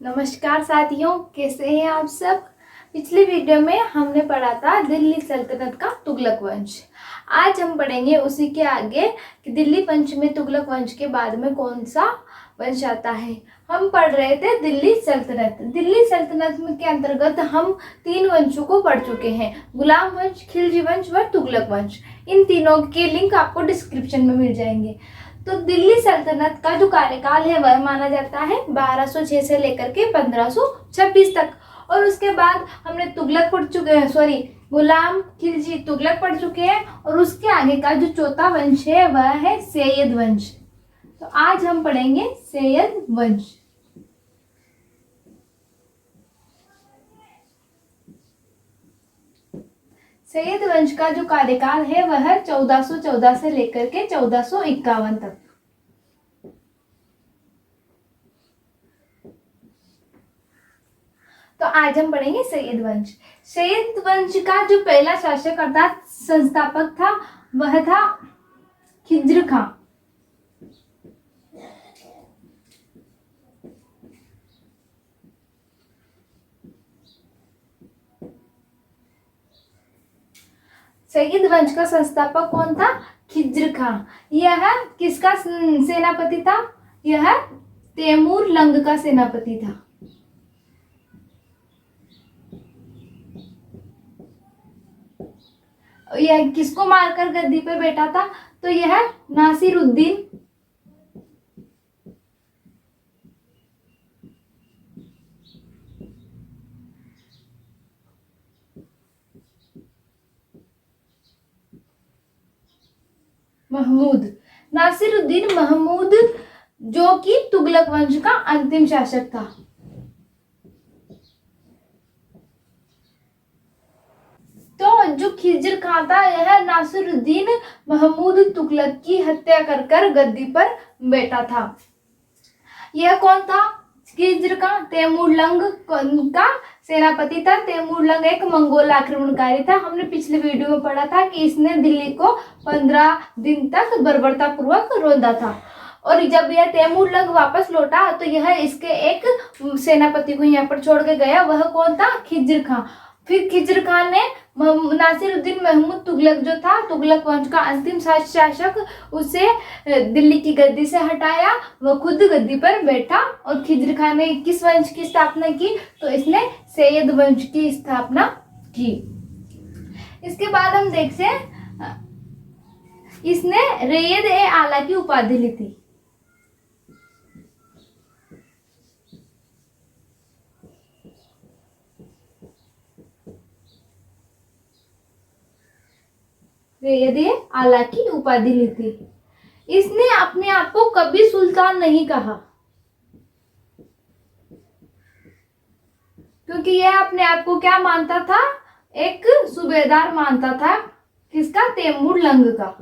नमस्कार साथियों, कैसे हैं आप सब। पिछले वीडियो में हमने पढ़ा था दिल्ली सल्तनत का तुगलक वंश। आज हम पढ़ेंगे उसी के आगे कि दिल्ली वंश में तुगलक वंश के बाद में कौन सा वंश आता है। हम पढ़ रहे थे दिल्ली सल्तनत। दिल्ली सल्तनत में के अंतर्गत हम 3 वंशों को पढ़ चुके हैं, गुलाम वंश, खिलजी वंश व तुगलक वंश। इन तीनों के लिंक आपको डिस्क्रिप्शन में मिल जाएंगे। तो दिल्ली सल्तनत का जो कार्यकाल है वह माना जाता है 1206 से लेकर के 1526 तक। और उसके बाद हमने तुगलक पढ़ चुके हैं, गुलाम, खिलजी, तुगलक पढ़ चुके हैं। और उसके आगे का जो चौथा वंश है वह है सैयद वंश। तो आज हम पढ़ेंगे सैयद वंश। सैयद वंश का जो कार्यकाल है वह 1414 से लेकर के 1451 तक। तो आज हम पढ़ेंगे सैयद वंश। सैयद वंश का जो पहला शासक अर्थात संस्थापक था वह था खिज्र खां। सैयद वंश का संस्थापक कौन था? खिज्र खां। यह किसका सेनापति था? यह तैमूर लंग का सेनापति था। यह किसको मारकर गद्दी पर बैठा था? तो यह नासिरुद्दीन महमूद। नासिरुद्दीन महमूद जो कि तुगलक वंश का अंतिम शासक था। तो जो खिज्र खां था यह नासिरुद्दीन महमूद तुगलक की हत्या कर गद्दी पर बैठा था। यह कौन था? खिज्र खां तैमूर लंग का सेनापति था। तैमूर लंग एक मंगोल आक्रमणकारी था। हमने पिछले वीडियो में पढ़ा था कि इसने दिल्ली को 15 दिन तक बर्बरतापूर्वक रौंदा था। और जब यह तैमूर लंग वापस लौटा तो यह इसके एक सेनापति को यहाँ पर छोड़ के गया। वह कौन था? खिज्र खां। फिर खिज्र खां ने नासिरुद्दीन महमूद तुगलक जो था तुगलक वंश का अंतिम शासक, उसे दिल्ली की गद्दी से हटाया। वह खुद गद्दी पर बैठा। और खिज्र खां ने किस वंश की स्थापना की? तो इसने सैयद वंश की स्थापना की। इसके बाद हम देखते हैं इसने रैयद ए आला की उपाधि ली थी। रैयद ए आला की उपाधि ली थी। इसने अपने आप को कभी सुल्तान नहीं कहा, क्योंकि यह अपने आप को क्या मानता था? एक सूबेदार मानता था। किसका? तैमूर लंग का।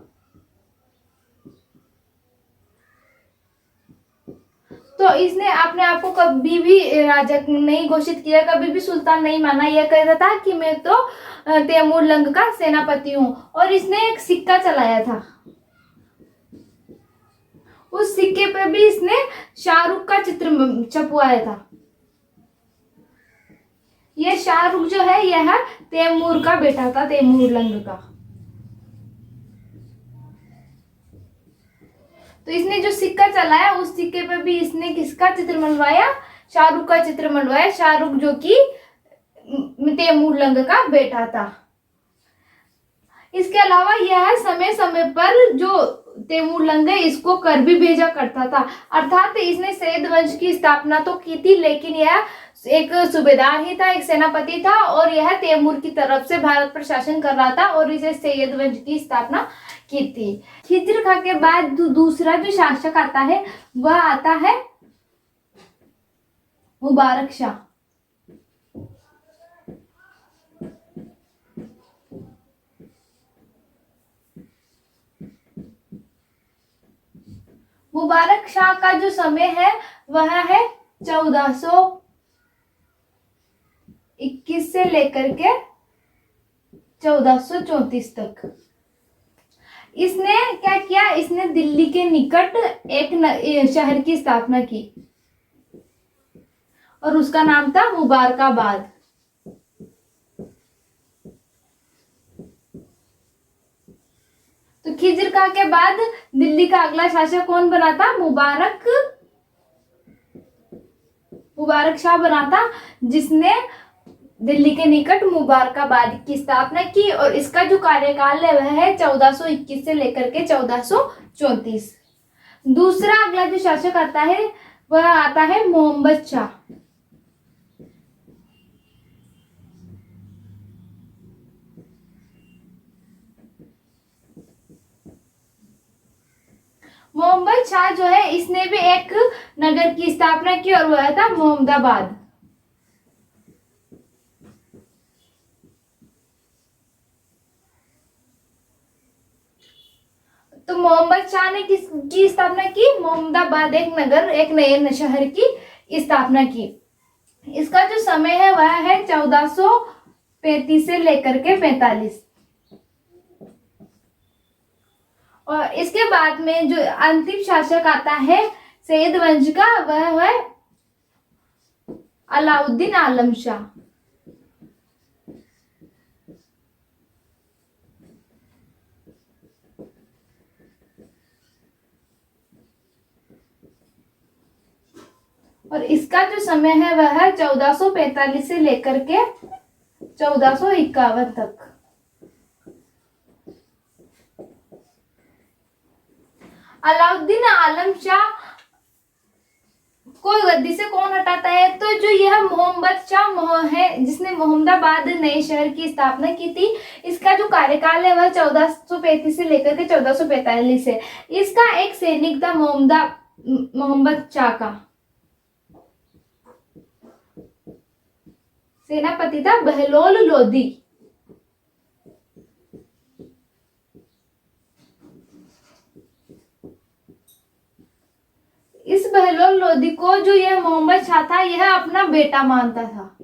तो इसने अपने आप को कभी भी राजा नहीं घोषित किया, कभी भी सुल्तान नहीं माना। यह कहता था कि मैं तो तैमूर लंग का सेनापति हूं। और इसने एक सिक्का चलाया था। उस सिक्के पे भी इसने शाहरुख का चित्र छपवाया था। यह शाहरुख जो है यह तैमूर का बेटा था, तैमूर लंग का। तो इसने जो सिक्का चलाया उस सिक्के पे भी इसने किसका चित्र मनवाया? शाहरुख का चित्र मनवाया। शाहरुख जो कि तैमूर लंग का बेटा था। इसके अलावा यह समय समय पर जो तैमूर लंग है इसको कर भी भेजा करता था। अर्थात इसने सैयद वंश की स्थापना तो की थी, लेकिन यह एक सूबेदार ही था, एक सेनापति था। और यह तैमूर की तरफ से भारत पर शासन कर रहा था और इसे सैयद वंश की स्थापना की थी। खिज्र खां के बाद दूसरा जो शासक आता है वह आता है मुबारक शाह। मुबारक शाह का जो समय है वह है 1421 से लेकर के 1434 तक। इसने क्या किया? इसने दिल्ली के निकट एक शहर की स्थापना की और उसका नाम था मुबारकाबाद। तो खिज्र खां के बाद दिल्ली का अगला शासक कौन बना था? मुबारक शाह बना था, जिसने दिल्ली के निकट मुबारकाबाद की स्थापना की। और इसका जो कार्यकाल है वह है 1421 से लेकर के 1434। दूसरा अगला जो शासक आता है वह आता है मोहम्मद शाह। मोहम्मद शाह जो है इसने भी एक नगर की स्थापना की और वह था मोहम्मदाबाद। तो मोहम्मद शाह ने किसकी स्थापना की? मोहम्मदाबाद एक नगर, एक नए शहर की स्थापना की। इसका जो समय है वह है 1435 से लेकर के 45। और इसके बाद में जो अंतिम शासक आता है सैयद वंश का, वह है अलाउद्दीन आलम शाह। और इसका जो समय है वह है 1445 से लेकर के 1451 तक। अलाउद्दीन आलम शाह को गद्दी से कौन हटाता है? तो जो यह मोहम्मद शाह है जिसने मोहम्मदाबाद नए शहर की स्थापना की थी, इसका जो कार्यकाल है वह 1435 से लेकर के 1445 है। इसका एक सैनिक था मोहम्मद शाह का सेनापति था बहलोल लोदी। इस बहलोल लोदी को जो यह मोहम्मद शाह था यह अपना बेटा मानता था।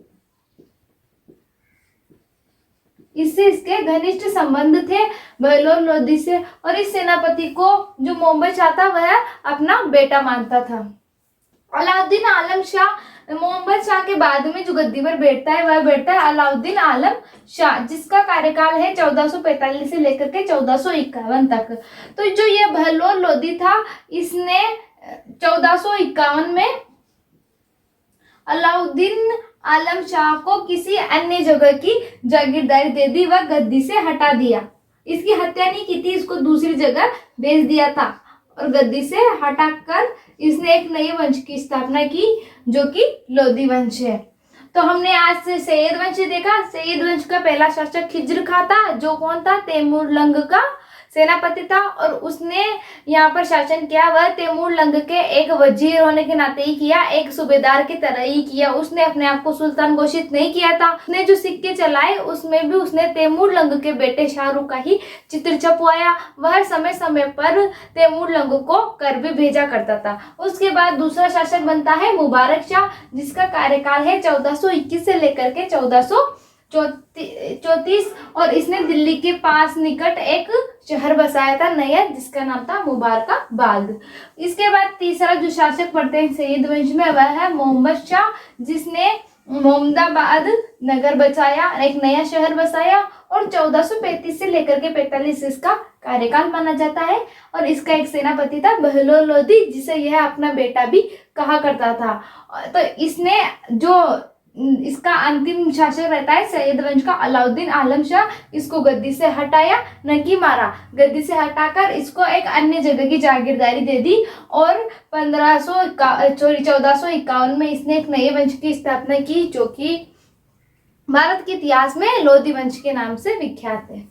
इससे इसके घनिष्ठ संबंध थे बहलोल लोदी से। और इस सेनापति को जो मोहम्मद शाह था वह अपना बेटा मानता था। अलाउद्दीन आलम शाह मोहम्मद शाह के बाद में जो गद्दी पर बैठता है वह बैठता है अलाउद्दीन आलम शाह, जिसका कार्यकाल है 1445 से लेकर के 1451 तक। तो जो ये बहलोल लोदी था इसने 1451 में अलाउद्दीन आलम शाह को किसी अन्य जगह की जागीरदारी दे दी व गद्दी से हटा दिया। इसकी हत्या नहीं की थी, इसको दूसरी जगह भेज दिया था और गद्दी से हटाकर इसने एक नए वंश की स्थापना की जो कि लोदी वंश है। तो हमने आज से सैयद वंश देखा। सैयद वंश का पहला शासक खिज्र खां था, जो कौन था? तैमूर लंग का सेनापति था और उसने यहाँ पर शासन किया वह तैमूर लंग के एक वजीर होने के नाते ही किया, एक सूबेदार की तरह ही किया। उसने अपने आप को सुल्तान घोषित नहीं किया था। उसने जो सिक्के चलाए उसमें भी उसने तैमूर लंग के बेटे शाहरुख का ही चित्र छपवाया। वह समय समय पर तैमूर लंग को कर भी भेजा करता था। उसके बाद दूसरा शासक बनता है मुबारक शाह, जिसका कार्यकाल है 1421 से लेकर के 1434 और इसने दिल्ली के पास निकट एक शहर बसाया था नया, जिसका नाम था मुबारकाबाद। इसके बाद तीसरा जो शासक पड़ते हैं सैयद वंश में वह है मोहम्मद शाह, जिसने मोहम्मदाबाद नगर बचाया, एक नया शहर बसाया और 1435 से लेकर के 45 इसका कार्यकाल माना जाता है। और इसका एक सेनापति था बहलोल लोदी, जिसे यह अपना बेटा भी कहा करता था। तो इसने जो इसका अंतिम शासक रहता है सैयद वंश का अलाउद्दीन आलम शाह, इसको गद्दी से हटाया, न कि मारा। गद्दी से हटाकर इसको एक अन्य जगह की जागीरदारी दे दी और 1451 में इसने एक नए वंश की स्थापना की जो कि भारत के इतिहास में लोदी वंश के नाम से विख्यात है।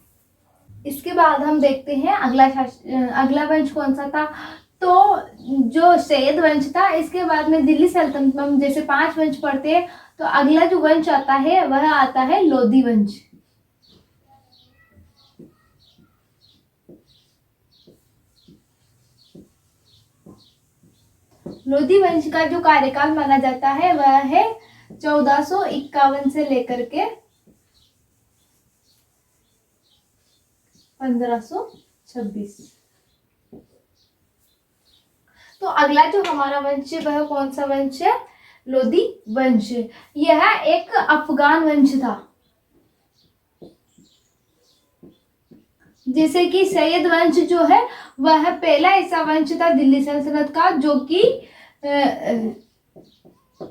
इसके बाद हम देखते हैं अगला वंश कौन सा था। तो जो सैयद वंश था इसके बाद में दिल्ली सल्तनत में जैसे 5 वंश पढ़ते हैं, तो अगला जो वंश आता है वह आता है लोदी वंश। लोदी वंश का जो कार्यकाल माना जाता है वह है 1451 से लेकर के 1526। तो अगला जो हमारा वंश है वह कौन सा वंश है? लोदी वंश। यह एक अफगान वंश था। जैसे कि सैयद वंश जो है वह पहला ऐसा वंश था दिल्ली सल्तनत का जो कि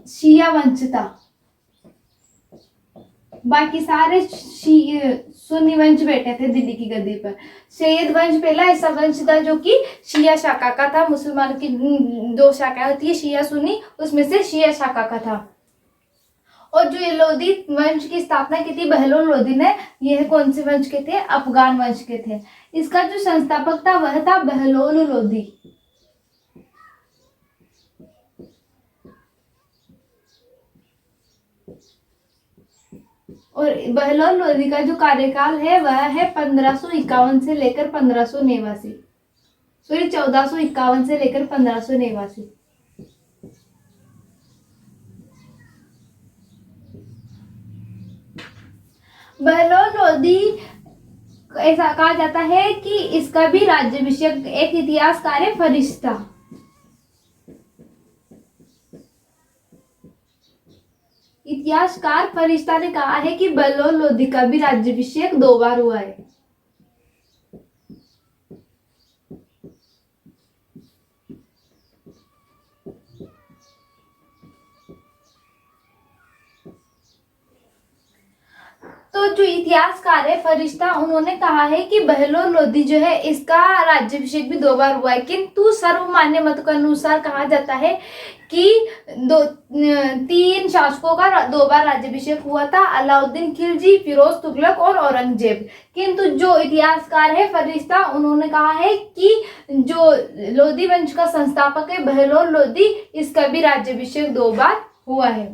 शिया वंश था। बाकी सारे सुन्नी वंश बैठे थे दिल्ली की गद्दी पर। सैयद वंश पहला ऐसा वंश था जो कि शिया शाखा का था। मुसलमान की दो शाखाएं होती है, शिया सुन्नी, उसमें से शिया शाखा का था। और जो ये लोदी वंश की स्थापना की थी बहलोल लोदी ने, यह कौन से वंश के थे? अफगान वंश के थे। इसका जो संस्थापक था वह था बहलोल लोदी। और बहलोल लोदी का जो कार्यकाल है वह है 1551 से लेकर 1589। सॉरी 1451 से लेकर 1589। बहलोल लोदी ऐसा कहा जाता है कि इसका भी राज्याभिषेक एक इतिहासकार है फरिश्ता। इतिहासकार फरिश्ता ने कहा है कि बहलोल लोदी का भी राज्याभिषेक 2 बार हुआ है। तो जो इतिहासकार है फरिश्ता, उन्होंने कहा है कि बहलोल लोदी जो है इसका राज्याभिषेक भी 2 बार हुआ है, किंतु सर्वमान्य मत के अनुसार कहा जाता है कि 3 शासकों का 2 बार राज्याभिषेक हुआ था, अलाउद्दीन खिलजी, फिरोज तुगलक और औरंगजेब। किंतु जो इतिहासकार है फरिश्ता, उन्होंने कहा है कि जो लोदी वंश का संस्थापक है बहलोल लोदी, इसका भी राज्याभिषेक 2 बार हुआ है।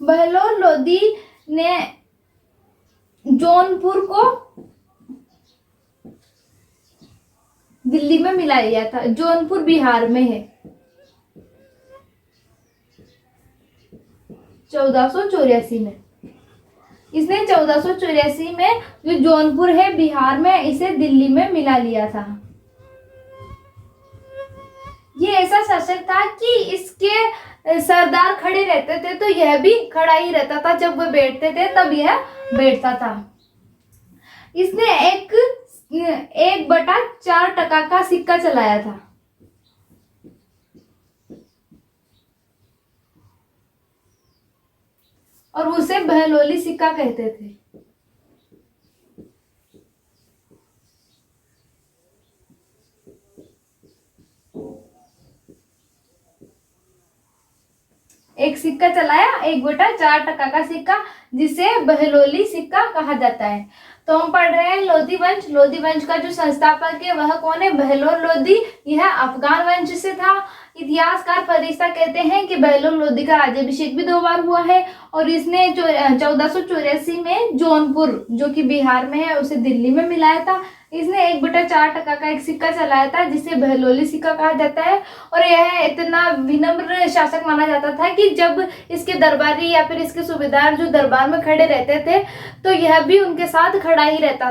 बहलोल लोदी ने जौनपुर को दिल्ली में मिला लिया था। जौनपुर बिहार में है। 1484 में इसने 1484 में जो जौनपुर है बिहार में, इसे दिल्ली में मिला लिया था। ये ऐसा शासक था कि इसके सरदार खड़े रहते थे तो यह भी खड़ा ही रहता था, जब वह बैठते थे तब यह बैठता था। इसने 1/4 टका का सिक्का चलाया था। और उसे बहलोली सिक्का कहते थे। एक सिक्का चलाया, 1/4 टका का सिक्का, जिसे बहलोली सिक्का कहा जाता है। तो हम पढ़ रहे हैं लोदी वंश। लोदी वंश का जो संस्थापक है वह कौन है? बहलोल लोदी। यह अफगान वंश से था। इतिहासकार फरिश्ता कहते हैं कि बहलोल लोदी का राज्याभिषेक भी 2 बार हुआ है, और इसने जो 1484 में जौनपुर जो कि बिहार में है उसे दिल्ली में मिलाया था। इसने 1/4 टका का एक सिक्का चलाया था जिसे बहलोली सिक्का कहा जाता है। और यह इतना विनम्र शासक माना जाता था कि जब इसके दरबारी या फिर इसके सूबेदार जो दरबार में खड़े रहते थे तो यह भी उनके साथ खड़ा ही रहता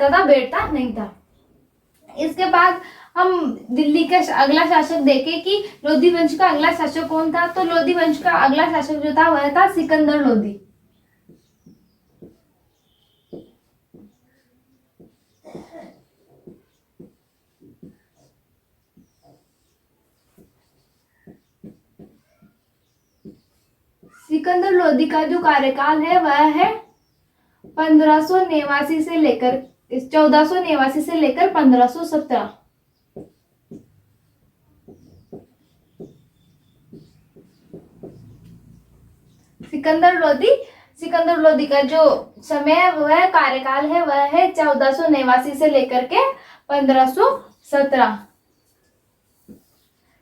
था, बैठता नहीं था। इसके बाद हम दिल्ली का अगला शासक देखें कि लोदी वंश का अगला शासक कौन था। तो लोदी वंश का अगला शासक जो था वह था सिकंदर लोदी। सिकंदर लोदी का जो कार्यकाल है वह है 1489 से लेकर 1517। सिकंदर लोदी का जो समय वह कार्यकाल है वह है 1489 से लेकर के 1517।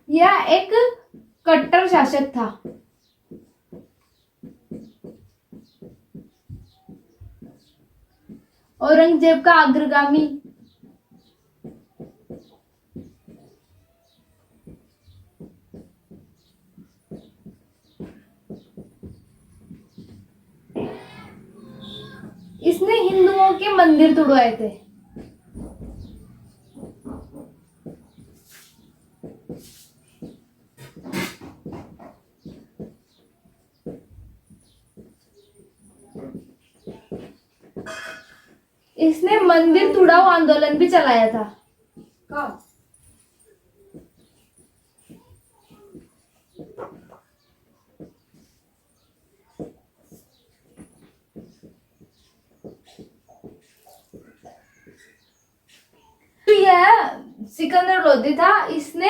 यह एक कट्टर शासक था। औरंगजेब का अग्रगामी। इसने हिंदुओं के मंदिर तुड़वाए थे। इसने मंदिर तुड़ाओ आंदोलन भी चलाया था। कब? तो यह सिकंदर लोधी था। इसने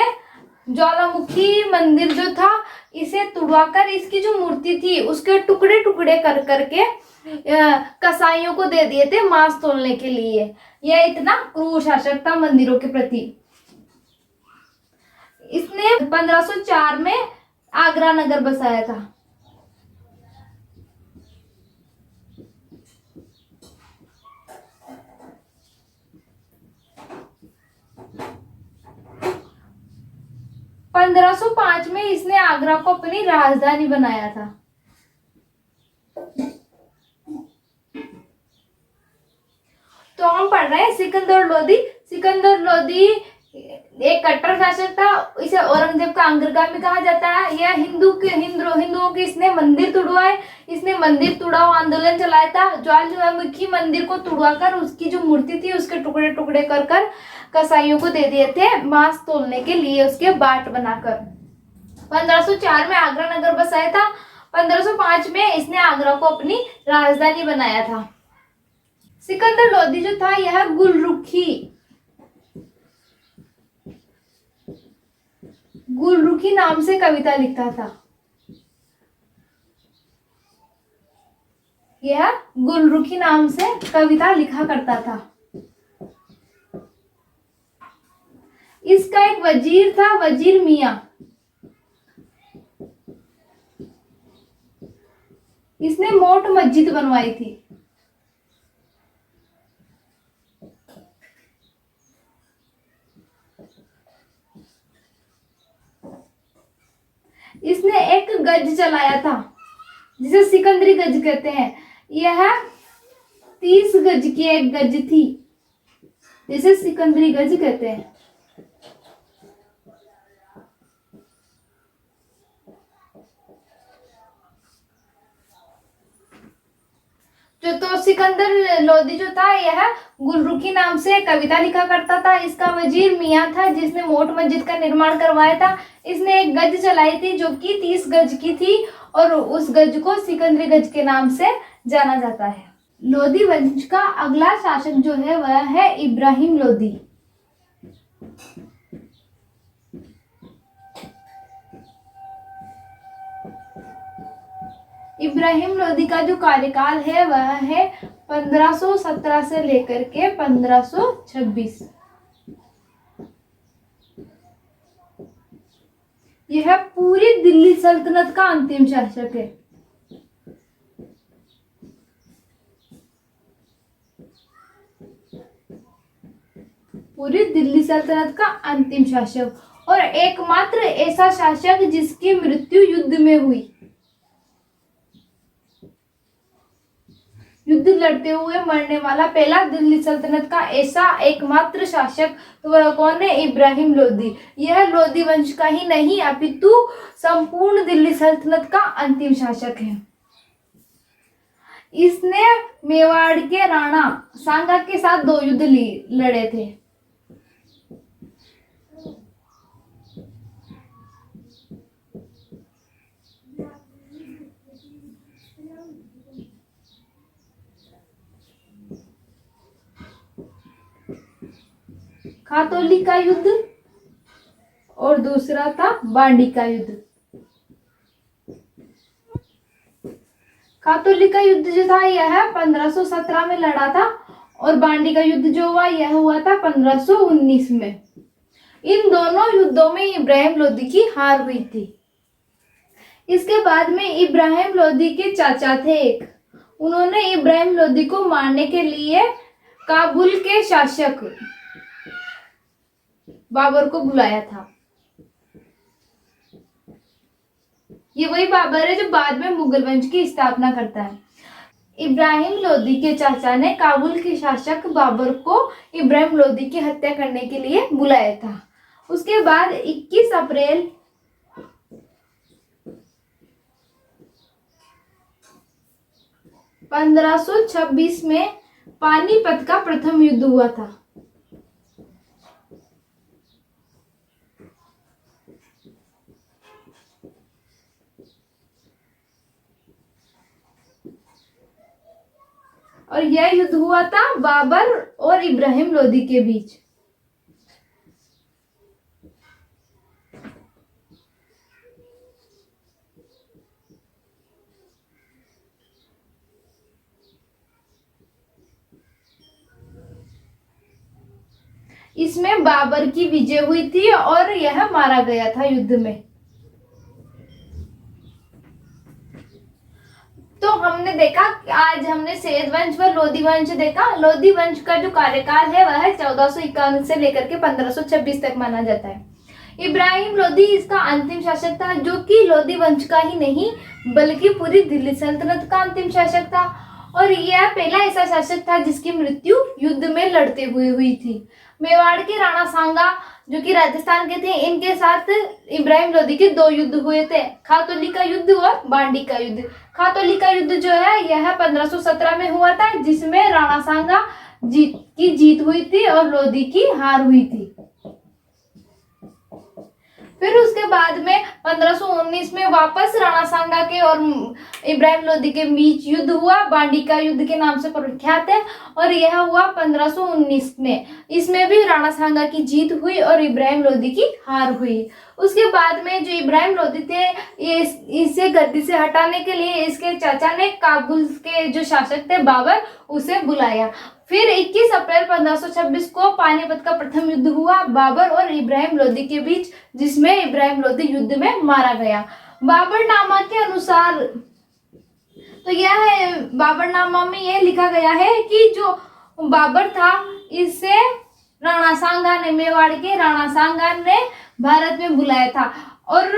ज्वालामुखी मंदिर जो था इसे तुड़वाकर इसकी जो मूर्ति थी उसके टुकड़े टुकड़े कर करके कसाईयों को दे दिए थे मांस तोलने के लिए। यह इतना क्रूर शासक था मंदिरों के प्रति। इसने 1504 में आगरा नगर बसाया था। पंद्रह सौ पांच में इसने आगरा को अपनी राजधानी बनाया था। तो हम पढ़ रहे हैं सिकंदर लोधी। सिकंदर लोधी एक कट्टर शासक था। इसे औरंगजेब का अंग्रगामी कहा जाता है। यह हिंदुओं के इसने मंदिर तुड़वाए। इसने मंदिर तुड़ाओ आंदोलन चलाया था। ज्वालामुखी मंदिर को तुड़वाकर उसकी जो मूर्ति थी उसके टुकड़े टुकड़े कर कर कसाईयों को दे दिए थे मांस तोलने के लिए, उसके बाट बनाकर। 1504 में आगरा नगर बसाया था। 1505 में इसने आगरा को अपनी राजधानी बनाया था। सिकंदर लोधी जो था यह गुलरुखी नाम से कविता लिखता था। यह गुलरुखी नाम से कविता लिखा करता था। इसका एक वजीर था, वजीर मियां। इसने मोट मस्जिद बनवाई थी। इसने एक गज चलाया था जिसे सिकंदरी गज कहते हैं। यह 30 गज की एक गज थी जिसे सिकंदरी गज कहते हैं। जो तो सिकंदर लोधी जो था यह गुलरुखी नाम से कविता लिखा करता था। इसका वजीर मियां था जिसने मोट मस्जिद का निर्माण करवाया था। इसने एक गज चलाई थी जो कि 30 गज की थी और उस गज को सिकंदरी गज के नाम से जाना जाता है। लोधी वंश का अगला शासक जो है वह है इब्राहिम लोधी। इब्राहिम लोधी का जो कार्यकाल है वह है 1517 से लेकर के 1526। यह पूरी दिल्ली सल्तनत का अंतिम शासक है। पूरी दिल्ली सल्तनत का अंतिम शासक और एकमात्र ऐसा शासक जिसकी मृत्यु युद्ध में हुई। युद्ध लड़ते हुए मरने वाला पहला दिल्ली सल्तनत का ऐसा एकमात्र शासक तो वह कौन है? इब्राहिम लोधी। यह लोधी वंश का ही नहीं अपितु संपूर्ण दिल्ली सल्तनत का अंतिम शासक है। इसने मेवाड़ के राणा सांगा के साथ 2 युद्ध लड़े थे। खातौली का युद्ध और दूसरा था बांडी का युद्ध। खातौली का युद्ध जो था यह 1517 में लड़ा था और बांडी का युद्ध जो हुआ यह हुआ था 1519 में। इन दोनों युद्धों में इब्राहिम लोधी की हार हुई थी। इसके बाद में इब्राहिम लोधी के चाचा थे एक, उन्होंने इब्राहिम लोधी को मारने के लिए काबुल के शासक बाबर को बुलाया था। ये वही बाबर है जो बाद में मुगल वंश की स्थापना करता है। इब्राहिम लोधी के चाचा ने काबुल के शासक बाबर को इब्राहिम लोधी की हत्या करने के लिए बुलाया था। उसके बाद 21 अप्रैल 1526 में पानीपत का प्रथम युद्ध हुआ था? और यह युद्ध हुआ था बाबर और इब्राहिम लोदी के बीच। इसमें बाबर की विजय हुई थी और यह मारा गया था युद्ध में। तो हमने देखा, आज हमने सैयद वंश व लोदी वंश देखा। लोदी वंश का जो कार्यकाल है वह 1451 से लेकर के 1526 तक माना जाता है। इब्राहिम लोदी इसका अंतिम शासक था, जो कि लोदी वंश का ही नहीं बल्कि पूरी दिल्ली सल्तनत का अंतिम शासक था। और यह पहला ऐसा शासक था जिसकी मृत्यु युद्ध में लड़ते हुए हुई थी। मेवाड़ के राणा सांगा जो कि राजस्थान के थे, इनके साथ इब्राहिम लोदी के 2 युद्ध हुए थे, खातौली का युद्ध और बांडी का युद्ध। खातौली का युद्ध जो है यह 1517 में हुआ था, जिसमें राणा सांगा की जीत हुई थी और लोदी की हार हुई थी। फिर उसके बाद में 1519 में वापस राणा सांगा के और इब्राहिम लोदी के बीच युद्ध हुआ, बांडी का युद्ध के नाम से प्रख्यात है। और यह हुआ 1519 में। इसमें भी राणा सांगा की जीत हुई और इब्राहिम लोदी की हार हुई। उसके बाद में जो इब्राहिम लोदी थे, इसे गद्दी से हटाने के लिए इसके चाचा ने काबुल के जो शासक थे बाबर, उसे बुलाया। फिर 21 अप्रैल 1526 को पानीपत का प्रथम युद्ध हुआ बाबर और इब्राहिम लोदी के बीच, जिसमें इब्राहिम लोदी युद्ध में मारा गया। बाबरनामा के अनुसार तो यह है, बाबरनामा में यह लिखा गया है कि जो बाबर था, इसे राणा सांगा ने, मेवाड़ के राणा सांगा ने भारत में बुलाया था। और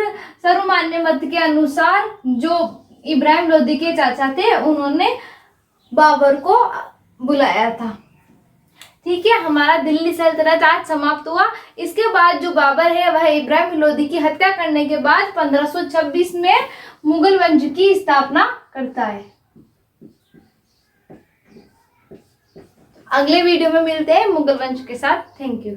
सर्वमान्य मत के अनुसार जो इब्राहिम लोदी के चाचा थे, उन्होंने बाबर को बुलाया था। ठीक है, हमारा दिल्ली सल्तनत आज समाप्त हुआ। इसके बाद जो बाबर है वह इब्राहिम लोदी की हत्या करने के बाद 1526 में मुगल वंश की स्थापना करता है। अगले वीडियो में मिलते हैं मुगल वंश के साथ। Thank you.